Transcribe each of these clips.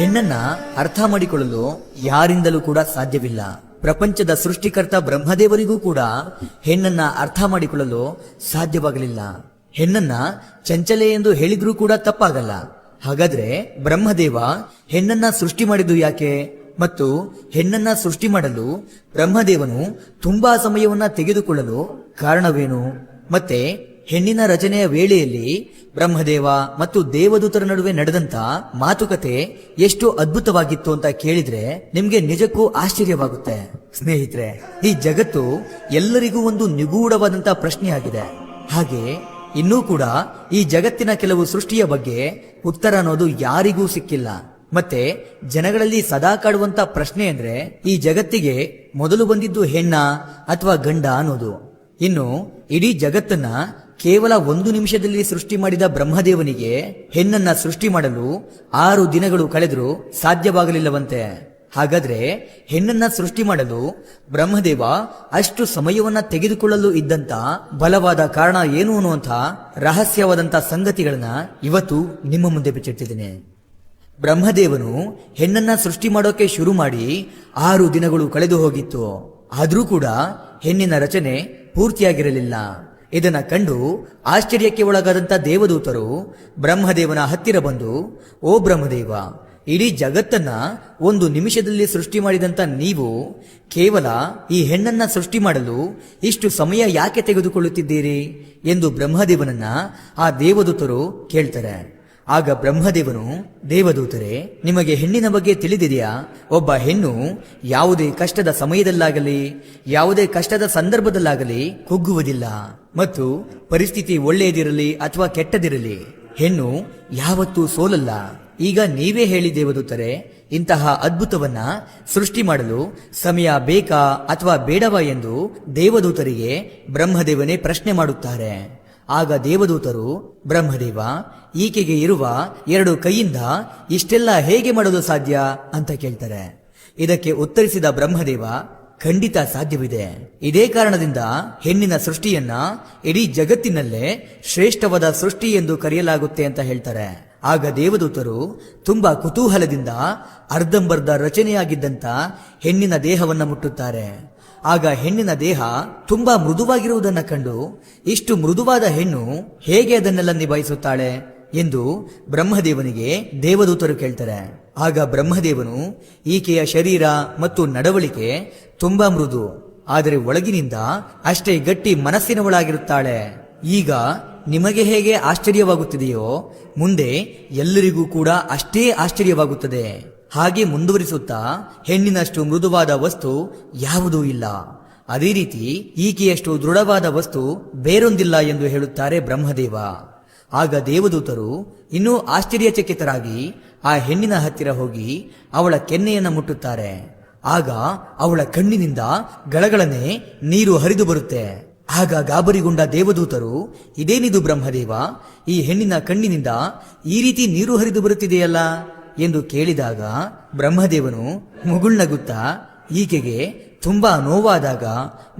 ಹೆಣ್ಣನ್ನ ಅರ್ಥ ಮಾಡಿಕೊಳ್ಳಲು ಯಾರಿಂದಲೂ ಕೂಡ ಸಾಧ್ಯವಿಲ್ಲ. ಪ್ರಪಂಚದ ಸೃಷ್ಟಿಕರ್ತ ಬ್ರಹ್ಮದೇವರಿಗೂ ಕೂಡ ಹೆಣ್ಣನ್ನ ಅರ್ಥ ಮಾಡಿಕೊಳ್ಳಲು ಸಾಧ್ಯವಾಗಲಿಲ್ಲ. ಹೆಣ್ಣನ್ನ ಚಂಚಲೆ ಎಂದು ಹೇಳಿದ್ರೂ ಕೂಡ ತಪ್ಪಾಗಲ್ಲ. ಹಾಗಾದ್ರೆ ಬ್ರಹ್ಮದೇವ ಹೆಣ್ಣನ್ನ ಸೃಷ್ಟಿ ಮಾಡಿದ್ದು ಯಾಕೆ ಮತ್ತು ಹೆಣ್ಣನ್ನ ಸೃಷ್ಟಿ ಮಾಡಲು ಬ್ರಹ್ಮದೇವನು ತುಂಬಾ ಸಮಯವನ್ನ ತೆಗೆದುಕೊಳ್ಳಲು ಕಾರಣವೇನು? ಮತ್ತೆ ಹೆಣ್ಣಿನ ರಚನೆಯ ವೇಳೆಯಲ್ಲಿ ಬ್ರಹ್ಮದೇವ ಮತ್ತು ದೇವದೂತರ ನಡುವೆ ನಡೆದಂತ ಮಾತುಕತೆ ಎಷ್ಟು ಅದ್ಭುತವಾಗಿತ್ತು ಅಂತ ಕೇಳಿದ್ರೆ ನಿಮ್ಗೆ ನಿಜಕ್ಕೂ ಆಶ್ಚರ್ಯವಾಗುತ್ತೆ. ಸ್ನೇಹಿತರೆ, ಈ ಜಗತ್ತು ಎಲ್ಲರಿಗೂ ಒಂದು ನಿಗೂಢವಾದಂತ ಪ್ರಶ್ನೆಯಾಗಿದೆ. ಹಾಗೆ ಇನ್ನೂ ಕೂಡ ಈ ಜಗತ್ತಿನ ಕೆಲವು ಸೃಷ್ಟಿಯ ಬಗ್ಗೆ ಉತ್ತರ ಅನ್ನೋದು ಯಾರಿಗೂ ಸಿಕ್ಕಿಲ್ಲ. ಮತ್ತೆ ಜನಗಳಲ್ಲಿ ಸದಾ ಕಾಡುವಂತ ಪ್ರಶ್ನೆ ಅಂದ್ರೆ ಈ ಜಗತ್ತಿಗೆ ಮೊದಲು ಬಂದಿದ್ದು ಹೆಣ್ಣ ಅಥವಾ ಗಂಡ ಅನ್ನೋದು. ಇನ್ನು ಇಡೀ ಜಗತ್ತನ್ನ ಕೇವಲ 1 ನಿಮಿಷದಲ್ಲಿ ಸೃಷ್ಟಿ ಮಾಡಿದ ಬ್ರಹ್ಮದೇವನಿಗೆ ಹೆಣ್ಣನ್ನ ಸೃಷ್ಟಿ ಮಾಡಲು 6 ದಿನಗಳು ಕಳೆದರೂ ಸಾಧ್ಯವಾಗಲಿಲ್ಲವಂತೆ. ಹಾಗಾದ್ರೆ ಹೆಣ್ಣನ್ನ ಸೃಷ್ಟಿ ಮಾಡಲು ಬ್ರಹ್ಮದೇವ ಅಷ್ಟು ಸಮಯವನ್ನ ತೆಗೆದುಕೊಳ್ಳಲು ಇದ್ದಂತ ಬಲವಾದ ಕಾರಣ ಏನು ಅನ್ನುವಂಥ ರಹಸ್ಯವಾದಂತ ಸಂಗತಿಗಳನ್ನ ಇವತ್ತು ನಿಮ್ಮ ಮುಂದೆ ಬಿಚ್ಚಿಟ್ಟಿದ್ದೇನೆ. ಬ್ರಹ್ಮದೇವನು ಹೆಣ್ಣನ್ನ ಸೃಷ್ಟಿ ಮಾಡೋಕೆ ಶುರು ಮಾಡಿ 6 ದಿನಗಳು ಕಳೆದು ಹೋಗಿತ್ತು. ಆದ್ರೂ ಕೂಡ ಹೆಣ್ಣಿನ ರಚನೆ ಪೂರ್ತಿಯಾಗಿರಲಿಲ್ಲ. ಇದನ್ನ ಕಂಡು ಆಶ್ಚರ್ಯಕ್ಕೆ ಒಳಗಾದಂತ ದೇವದೂತರು ಬ್ರಹ್ಮದೇವನ ಹತ್ತಿರ ಬಂದು, ಓ ಬ್ರಹ್ಮದೇವ, ಇಡೀ ಜಗತ್ತನ್ನ 1 ನಿಮಿಷದಲ್ಲಿ ಸೃಷ್ಟಿ ಮಾಡಿದಂತ ನೀವು ಕೇವಲ ಈ ಹೆಣ್ಣನ್ನ ಸೃಷ್ಟಿ ಮಾಡಲು ಇಷ್ಟು ಸಮಯ ಯಾಕೆ ತೆಗೆದುಕೊಳ್ಳುತ್ತಿದ್ದೀರಿ ಎಂದು ಬ್ರಹ್ಮದೇವನನ್ನ ಆ ದೇವದೂತರು ಕೇಳ್ತಾರೆ. ಆಗ ಬ್ರಹ್ಮದೇವನು, ದೇವದೂತರೆ, ನಿಮಗೆ ಹೆಣ್ಣಿನ ಬಗ್ಗೆ ತಿಳಿದಿದೆಯಾ? ಒಬ್ಬ ಹೆಣ್ಣು ಯಾವುದೇ ಕಷ್ಟದ ಸಮಯದಲ್ಲಾಗಲಿ ಯಾವುದೇ ಕಷ್ಟದ ಸಂದರ್ಭದಲ್ಲಾಗಲಿ ಕುಗ್ಗುವುದಿಲ್ಲ. ಮತ್ತು ಪರಿಸ್ಥಿತಿ ಒಳ್ಳೆಯದಿರಲಿ ಅಥವಾ ಕೆಟ್ಟದಿರಲಿ, ಹೆಣ್ಣು ಯಾವತ್ತೂ ಸೋಲಲ್ಲ. ಈಗ ನೀವೇ ಹೇಳಿ ದೇವದೂತರೆ, ಇಂತಹ ಅದ್ಭುತವನ್ನ ಸೃಷ್ಟಿ ಮಾಡಲು ಸಮಯ ಬೇಕಾ ಅಥವಾ ಬೇಡವಾ ಎಂದು ದೇವದೂತರಿಗೆ ಬ್ರಹ್ಮದೇವನೇ ಪ್ರಶ್ನೆ ಮಾಡುತ್ತಾರೆ. ಆಗ ದೇವದೂತರು, ಬ್ರಹ್ಮದೇವ, ಈಕೆಗೆ ಇರುವ 2 ಕೈಯಿಂದ ಇಷ್ಟೆಲ್ಲ ಹೇಗೆ ಮಾಡಲು ಸಾಧ್ಯ ಅಂತ ಕೇಳ್ತಾರೆ. ಇದಕ್ಕೆ ಉತ್ತರಿಸಿದ ಬ್ರಹ್ಮದೇವ, ಖಂಡಿತ ಸಾಧ್ಯವಿದೆ. ಇದೇ ಕಾರಣದಿಂದ ಹೆಣ್ಣಿನ ಸೃಷ್ಟಿಯನ್ನ ಇಡೀ ಜಗತ್ತಿನಲ್ಲೇ ಶ್ರೇಷ್ಠವಾದ ಸೃಷ್ಟಿ ಎಂದು ಕರೆಯಲಾಗುತ್ತೆ ಅಂತ ಹೇಳ್ತಾರೆ. ಆಗ ದೇವದೂತರು ತುಂಬಾ ಕುತೂಹಲದಿಂದ ಅರ್ಧಂಬರ್ಧ ರಚನೆಯಾಗಿದ್ದಂತ ಹೆಣ್ಣಿನ ದೇಹವನ್ನ ಮುಟ್ಟುತ್ತಾರೆ. ಆಗ ಹೆಣ್ಣಿನ ದೇಹ ತುಂಬಾ ಮೃದುವಾಗಿರುವುದನ್ನ ಕಂಡು, ಇಷ್ಟು ಮೃದುವಾದ ಹೆಣ್ಣು ಹೇಗೆ ಅದನ್ನೆಲ್ಲ ನಿಭಾಯಿಸುತ್ತಾಳೆ ಎಂದು ಬ್ರಹ್ಮದೇವನಿಗೆ ದೇವದೂತರು ಕೇಳ್ತಾರೆ. ಆಗ ಬ್ರಹ್ಮದೇವನು, ಈಕೆಯ ಶರೀರ ಮತ್ತು ನಡವಳಿಕೆ ತುಂಬಾ ಮೃದು, ಆದರೆ ಒಳಗಿನಿಂದ ಅಷ್ಟೇ ಗಟ್ಟಿ ಮನಸ್ಸಿನವಳಾಗಿರುತ್ತಾಳೆ. ಈಗ ನಿಮಗೆ ಹೇಗೆ ಆಶ್ಚರ್ಯವಾಗುತ್ತಿದೆಯೋ ಮುಂದೆ ಎಲ್ಲರಿಗೂ ಕೂಡ ಅಷ್ಟೇ ಆಶ್ಚರ್ಯವಾಗುತ್ತದೆ. ಹಾಗೆ ಮುಂದುವರಿಸುತ್ತಾ, ಹೆಣ್ಣಿನಷ್ಟು ಮೃದುವಾದ ವಸ್ತು ಯಾವುದೂ ಇಲ್ಲ, ಅದೇ ರೀತಿ ಈಕೆಯಷ್ಟು ದೃಢವಾದ ವಸ್ತು ಬೇರೊಂದಿಲ್ಲ ಎಂದು ಹೇಳುತ್ತಾರೆ ಬ್ರಹ್ಮದೇವ. ಆಗ ದೇವದೂತರು ಇನ್ನೂ ಆಶ್ಚರ್ಯಚಕಿತರಾಗಿ ಆ ಹೆಣ್ಣಿನ ಹತ್ತಿರ ಹೋಗಿ ಅವಳ ಕೆನ್ನೆಯನ್ನ ಮುಟ್ಟುತ್ತಾರೆ. ಆಗ ಅವಳ ಕಣ್ಣಿನಿಂದ ಗಳಗಳನೆ ನೀರು ಹರಿದು ಬರುತ್ತೆ. ಆಗ ಗಾಬರಿಗೊಂಡ ದೇವದೂತರು, ಇದೇನಿದು ಬ್ರಹ್ಮದೇವ, ಈ ಹೆಣ್ಣಿನ ಕಣ್ಣಿನಿಂದ ಈ ರೀತಿ ನೀರು ಹರಿದು ಬರುತ್ತಿದೆಯಲ್ಲ ಎಂದು ಕೇಳಿದಾಗ ಬ್ರಹ್ಮದೇವನು ಮುಗುಳ್ನಗುತ್ತಾ, ಈಕೆಗೆ ತುಂಬಾ ನೋವಾದಾಗ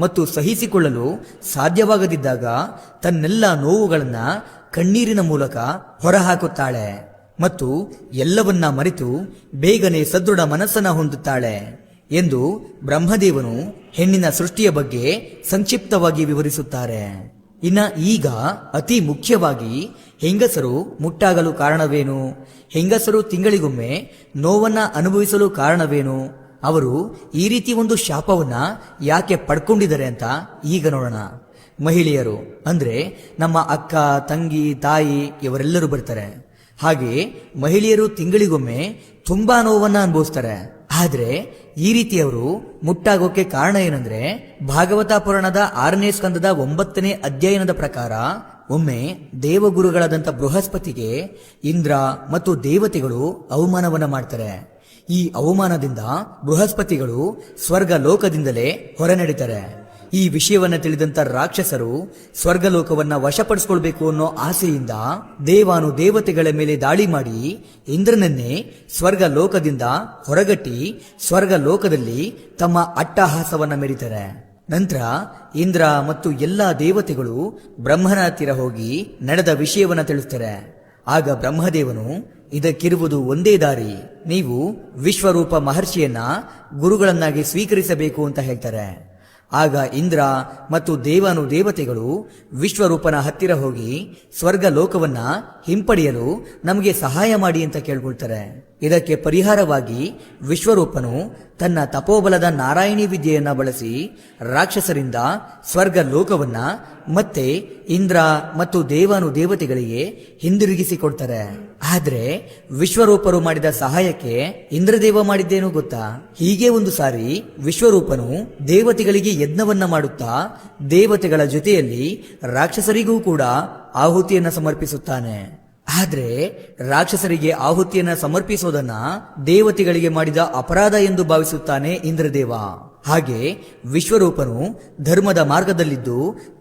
ಮತ್ತು ಸಹಿಸಿಕೊಳ್ಳಲು ಸಾಧ್ಯವಾಗದಿದ್ದಾಗ ತನ್ನೆಲ್ಲ ನೋವುಗಳನ್ನ ಕಣ್ಣೀರಿನ ಮೂಲಕ ಹೊರಹಾಕುತ್ತಾಳೆ ಮತ್ತು ಎಲ್ಲವನ್ನ ಮರೆತು ಬೇಗನೆ ಸದೃಢ ಮನಸ್ಸನ್ನ ಹೊಂದುತ್ತಾಳೆ ಎಂದು ಬ್ರಹ್ಮದೇವನು ಹೆಣ್ಣಿನ ಸೃಷ್ಟಿಯ ಬಗ್ಗೆ ಸಂಕ್ಷಿಪ್ತವಾಗಿ ವಿವರಿಸುತ್ತಾರೆ. ಈಗ ಅತಿ ಮುಖ್ಯವಾಗಿ ಹೆಂಗಸರು ಮುಟ್ಟಾಗಲು ಕಾರಣವೇನು? ಹೆಂಗಸರು ತಿಂಗಳಿಗೊಮ್ಮೆ ನೋವನ್ನ ಅನುಭವಿಸಲು ಕಾರಣವೇನು? ಅವರು ಈ ರೀತಿ ಒಂದು ಶಾಪವನ್ನ ಯಾಕೆ ಪಡ್ಕೊಂಡಿದ್ದಾರೆ ಅಂತ ಈಗ ನೋಡೋಣ. ಮಹಿಳೆಯರು ಅಂದ್ರೆ ನಮ್ಮ ಅಕ್ಕ, ತಂಗಿ, ತಾಯಿ ಇವರೆಲ್ಲರೂ ಬರ್ತಾರೆ. ಹಾಗೆ ಮಹಿಳೆಯರು ತಿಂಗಳಿಗೊಮ್ಮೆ ತುಂಬಾ ನೋವನ್ನ ಅನುಭವಿಸ್ತಾರೆ. ಆದ್ರೆ ಈ ರೀತಿಯವರು ಮುಟ್ಟಾಗೋಕೆ ಕಾರಣ ಏನಂದ್ರೆ, ಭಾಗವತ ಪುರಾಣದ 6ನೇ ಸ್ಕಂದದ 9ನೇ ಅಧ್ಯಾಯದ ಪ್ರಕಾರ ಒಮ್ಮೆ ದೇವಗುರುಗಳಾದಂಥ ಬೃಹಸ್ಪತಿಗೆ ಇಂದ್ರ ಮತ್ತು ದೇವತೆಗಳು ಅವಮಾನವನ್ನ ಮಾಡ್ತಾರೆ. ಈ ಅವಮಾನದಿಂದ ಬೃಹಸ್ಪತಿಗಳು ಸ್ವರ್ಗ ಲೋಕದಿಂದಲೇ ಹೊರನಡೀತಾರೆ. ಈ ವಿಷಯವನ್ನ ತಿಳಿದಂತ ರಾಕ್ಷಸರು ಸ್ವರ್ಗಲೋಕವನ್ನ ವಶಪಡಿಸಿಕೊಳ್ಬೇಕು ಅನ್ನೋ ಆಸೆಯಿಂದ ದೇವಾನು ದೇವತೆಗಳ ಮೇಲೆ ದಾಳಿ ಮಾಡಿ ಇಂದ್ರನನ್ನೇ ಸ್ವರ್ಗ ಲೋಕದಿಂದ ಹೊರಗಟ್ಟಿ ಸ್ವರ್ಗ ಲೋಕದಲ್ಲಿ ತಮ್ಮ ಅಟ್ಟಹಾಸವನ್ನ ಮೆರೀತಾರೆ. ನಂತರ ಇಂದ್ರ ಮತ್ತು ಎಲ್ಲಾ ದೇವತೆಗಳು ಬ್ರಹ್ಮನ ಹತ್ತಿರ ಹೋಗಿ ನಡೆದ ವಿಷಯವನ್ನ ತಿಳಿಸ್ತಾರೆ. ಆಗ ಬ್ರಹ್ಮದೇವನು ಇದಕ್ಕಿರುವುದು ಒಂದೇ ದಾರಿ. ನೀವು ವಿಶ್ವರೂಪ ಮಹರ್ಷಿಯನ್ನ ಗುರುಗಳನ್ನಾಗಿ ಸ್ವೀಕರಿಸಬೇಕು ಅಂತ ಹೇಳ್ತಾರೆ. ಆಗ ಇಂದ್ರ ಮತ್ತು ದೇವಾನುದೇವತೆಗಳು ವಿಶ್ವರೂಪನ ಹತ್ತಿರ ಹೋಗಿ ಸ್ವರ್ಗ ಲೋಕವನ್ನ ಹಿಂಪಡೆಯಲು ನಮಗೆ ಸಹಾಯ ಮಾಡಿ ಅಂತ ಕೇಳ್ಕೊಳ್ತಾರೆ. ಇದಕ್ಕೆ ಪರಿಹಾರವಾಗಿ ವಿಶ್ವರೂಪನು ತನ್ನ ತಪೋಬಲದ ನಾರಾಯಣಿ ವಿದ್ಯೆಯನ್ನ ಬಳಸಿ ರಾಕ್ಷಸರಿಂದ ಸ್ವರ್ಗ ಲೋಕವನ್ನ ಮತ್ತೆ ಇಂದ್ರ ಮತ್ತು ದೇವಾನುದೇವತೆಗಳಿಗೆ ಹಿಂದಿರುಗಿಸಿಕೊಡ್ತಾರೆ. ಆದ್ರೆ ವಿಶ್ವರೂಪರು ಮಾಡಿದ ಸಹಾಯಕ್ಕೆ ಇಂದ್ರದೇವ ಮಾಡಿದ್ದೇನು ಗೊತ್ತಾ? ಹೀಗೆ ಒಂದು ಸಾರಿ ವಿಶ್ವರೂಪನು ದೇವತೆಗಳಿಗೆ ಯಜ್ಞವನ್ನ ಮಾಡುತ್ತಾ ದೇವತೆಗಳ ಜೊತೆಯಲ್ಲಿ ರಾಕ್ಷಸರಿಗೂ ಕೂಡ ಆಹುತಿಯನ್ನ ಸಮರ್ಪಿಸುತ್ತಾನೆ. ಆದ್ರೆ ರಾಕ್ಷಸರಿಗೆ ಆಹುತಿಯನ್ನ ಸಮರ್ಪಿಸೋದನ್ನ ದೇವತೆಗಳಿಗೆ ಮಾಡಿದ ಅಪರಾಧ ಎಂದು ಭಾವಿಸುತ್ತಾನೆ ಇಂದ್ರದೇವ. ಹಾಗೆ ವಿಶ್ವರೂಪನು ಧರ್ಮದ ಮಾರ್ಗದಲ್ಲಿದ್ದು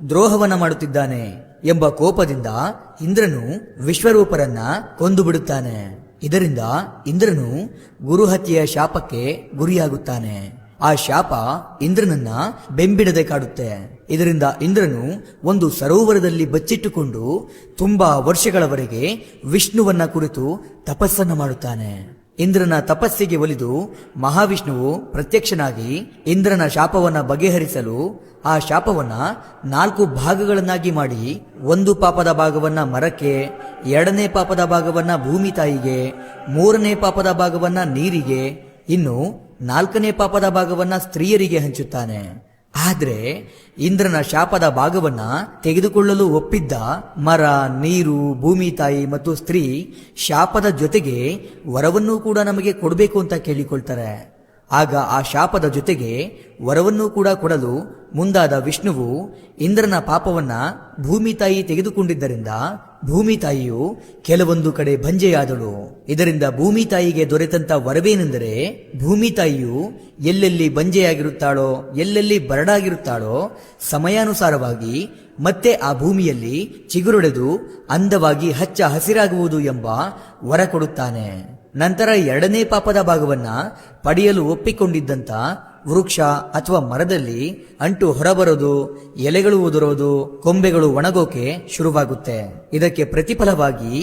ದ್ರೋಹವನ್ನ ಮಾಡುತ್ತಿದ್ದಾನೆ ಎಂಬ ಕೋಪದಿಂದ ಇಂದ್ರನು ವಿಶ್ವರೂಪರನ್ನ ಕೊಂದು ಬಿಡುತ್ತಾನೆ. ಇದರಿಂದ ಇಂದ್ರನು ಗುರುಹತ್ಯೆಯ ಶಾಪಕ್ಕೆ ಗುರಿಯಾಗುತ್ತಾನೆ. ಆ ಶಾಪ ಇಂದ್ರನನ್ನ ಬೆಂಬಿಡದೆ ಕಾಡುತ್ತೆ. ಇದರಿಂದ ಇಂದ್ರನು ಒಂದು ಸರೋವರದಲ್ಲಿ ಬಚ್ಚಿಟ್ಟುಕೊಂಡು ತುಂಬಾ ವರ್ಷಗಳವರೆಗೆ ವಿಷ್ಣುವನ್ನ ಕುರಿತು ತಪಸ್ಸನ್ನ ಮಾಡುತ್ತಾನೆ. ಇಂದ್ರನ ತಪಸ್ಸಿಗೆ ಒಲಿದು ಮಹಾವಿಷ್ಣುವು ಪ್ರತ್ಯಕ್ಷನಾಗಿ ಇಂದ್ರನ ಶಾಪವನ್ನ ಬಗೆಹರಿಸಲು ಆ ಶಾಪವನ್ನ 4 ಭಾಗಗಳನ್ನಾಗಿ ಮಾಡಿ, 1 ಪಾಪದ ಭಾಗವನ್ನ ಮರಕ್ಕೆ, 2ನೇ ಪಾಪದ ಭಾಗವನ್ನ ಭೂಮಿ ತಾಯಿಗೆ, 3ನೇ ಪಾಪದ ಭಾಗವನ್ನ ನೀರಿಗೆ, ಇನ್ನು 4ನೇ ಪಾಪದ ಭಾಗವನ್ನ ಸ್ತ್ರೀಯರಿಗೆ ಹಂಚುತ್ತಾನೆ. ಆದ್ರೆ ಇಂದ್ರನ ಶಾಪದ ಭಾಗವನ್ನ ತೆಗೆದುಕೊಳ್ಳಲು ಒಪ್ಪಿದ್ದ ಮರ, ನೀರು, ಭೂಮಿ ತಾಯಿ ಮತ್ತು ಸ್ತ್ರೀ ಶಾಪದ ಜೊತೆಗೆ ವರವನ್ನೂ ಕೂಡ ನಮಗೆ ಕೊಡಬೇಕು ಅಂತ ಕೇಳಿಕೊಳ್ತಾರೆ. ಆಗ ಆ ಶಾಪದ ಜೊತೆಗೆ ವರವನ್ನೂ ಕೂಡ ಕೊಡಲು ಮುಂದಾದ ವಿಷ್ಣುವು ಇಂದ್ರನ ಪಾಪವನ್ನ ಭೂಮಿ ತಾಯಿ ತೆಗೆದುಕೊಂಡಿದ್ದರಿಂದ ಭೂಮಿ ತಾಯಿಯು ಕೆಲವೊಂದು ಕಡೆ ಬಂಜೆಯಾದಳು. ಇದರಿಂದ ಭೂಮಿ ತಾಯಿಗೆ ದೊರೆತಂತ ವರವೇನೆಂದರೆ, ಭೂಮಿ ತಾಯಿಯು ಎಲ್ಲೆಲ್ಲಿ ಬಂಜೆಯಾಗಿರುತ್ತಾಳೋ, ಎಲ್ಲೆಲ್ಲಿ ಬರಡಾಗಿರುತ್ತಾಳೋ ಸಮಯಾನುಸಾರವಾಗಿ ಮತ್ತೆ ಆ ಭೂಮಿಯಲ್ಲಿ ಚಿಗುರೊಡೆದು ಅಂದವಾಗಿ ಹಚ್ಚ ಹಸಿರಾಗುವುದು ಎಂಬ ವರ ಕೊಡುತ್ತಾನೆ. ನಂತರ 2ನೇ ಪಾಪದ ಭಾಗವನ್ನ ಪಡೆಯಲು ಒಪ್ಪಿಕೊಂಡಿದ್ದಂತ ವೃಕ್ಷ ಅಥವಾ ಮರದಲ್ಲಿ ಅಂಟು ಹೊರಬರೋದು, ಎಲೆಗಳು ಉದುರೋದು, ಕೊಂಬೆಗಳು ಒಣಗೋಕೆ ಶುರುವಾಗುತ್ತೆ. ಇದಕ್ಕೆ ಪ್ರತಿಫಲವಾಗಿ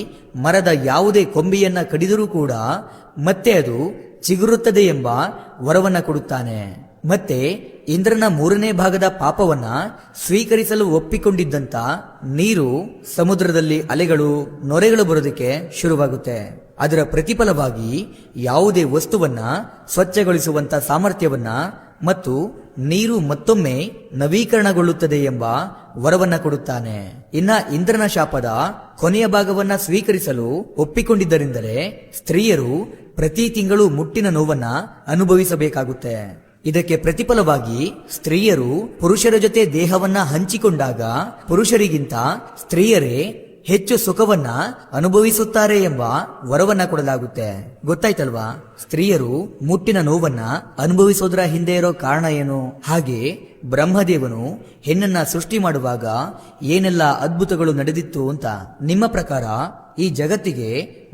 ಮರದ ಯಾವುದೇ ಕೊಂಬೆಯನ್ನ ಕಡಿದರೂ ಕೂಡ ಮತ್ತೆ ಅದು ಚಿಗುರುತ್ತದೆ ಎಂಬ ವರವನ್ನ ಕೊಡುತ್ತಾನೆ. ಮತ್ತೆ ಇಂದ್ರನ 3ನೇ ಭಾಗದ ಪಾಪವನ್ನ ಸ್ವೀಕರಿಸಲು ಒಪ್ಪಿಕೊಂಡಿದ್ದಂತ ನೀರು ಸಮುದ್ರದಲ್ಲಿ ಅಲೆಗಳು, ನೊರೆಗಳು ಬರೋದಕ್ಕೆ ಶುರುವಾಗುತ್ತೆ. ಅದರ ಪ್ರತಿಫಲವಾಗಿ ಯಾವುದೇ ವಸ್ತುವನ್ನ ಸ್ವಚ್ಛಗೊಳಿಸುವಂತ ಸಾಮರ್ಥ್ಯವನ್ನ ಮತ್ತು ನೀರು ಮತ್ತೊಮ್ಮೆ ನವೀಕರಣಗೊಳ್ಳುತ್ತದೆ ಎಂಬ ವರವನ್ನ ಕೊಡುತ್ತಾನೆ. ಇನ್ನ ಇಂದ್ರನ ಶಾಪದ ಕೊನೆಯ ಭಾಗವನ್ನ ಸ್ವೀಕರಿಸಲು ಒಪ್ಪಿಕೊಂಡಿದ್ದರಿಂದಲೇ ಸ್ತ್ರೀಯರು ಪ್ರತಿ ತಿಂಗಳು ಮುಟ್ಟಿನ ನೋವನ್ನ ಅನುಭವಿಸಬೇಕಾಗುತ್ತೆ. ಇದಕ್ಕೆ ಪ್ರತಿಫಲವಾಗಿ ಸ್ತ್ರೀಯರು ಪುರುಷರ ಜೊತೆ ದೇಹವನ್ನ ಹಂಚಿಕೊಂಡಾಗ ಪುರುಷರಿಗಿಂತ ಸ್ತ್ರೀಯರೇ ಹೆಚ್ಚು ಸುಖವನ್ನ ಅನುಭವಿಸುತ್ತಾರೆ ಎಂಬ ವರವನ್ನ ಕೊಡಲಾಗುತ್ತೆ. ಗೊತ್ತಾಯ್ತಲ್ವಾ? ಸ್ತ್ರೀಯರು ಮುಟ್ಟಿನ ನೋವನ್ನ ಅನುಭವಿಸೋದ್ರ ಹಿಂದೆ ಇರೋ ಕಾರಣ ಏನು? ಹಾಗೆ ಬ್ರಹ್ಮದೇವನು ಹೆಣ್ಣನ್ನ ಸೃಷ್ಟಿ ಮಾಡುವಾಗ ಏನೆಲ್ಲ ಅದ್ಭುತಗಳು ನಡೆದಿತ್ತು ಅಂತ ನಿಮ್ಮ ಪ್ರಕಾರ ಈ ಜಗತ್ತಿಗೆ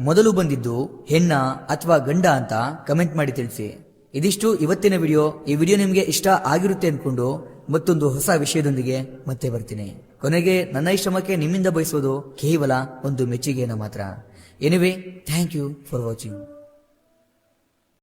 ಮೊದಲು ಬಂದಿದ್ದು ಹೆಣ್ಣ ಅಥವಾ ಗಂಡ ಅಂತ ಕಮೆಂಟ್ ಮಾಡಿ ತಿಳಿಸಿ. ಇದಿಷ್ಟು ಇವತ್ತಿನ ವಿಡಿಯೋ. ಈ ವಿಡಿಯೋ ನಿಮಗೆ ಇಷ್ಟ ಆಗಿರುತ್ತೆ ಅನ್ಕೊಂಡು ಮತ್ತೊಂದು ಹೊಸ ವಿಷಯದೊಂದಿಗೆ ಮತ್ತೆ ಬರ್ತೀನಿ. ಕೊನೆಗೆ ನನ್ನ ಈ ಶ್ರಮಕ್ಕೆ ನಿಮ್ಮಿಂದ ಬಯಸೋದು ಕೇವಲ ಒಂದು ಮೆಚ್ಚುಗೆಯನ್ನು ಮಾತ್ರ. Anyway, thank you for watching.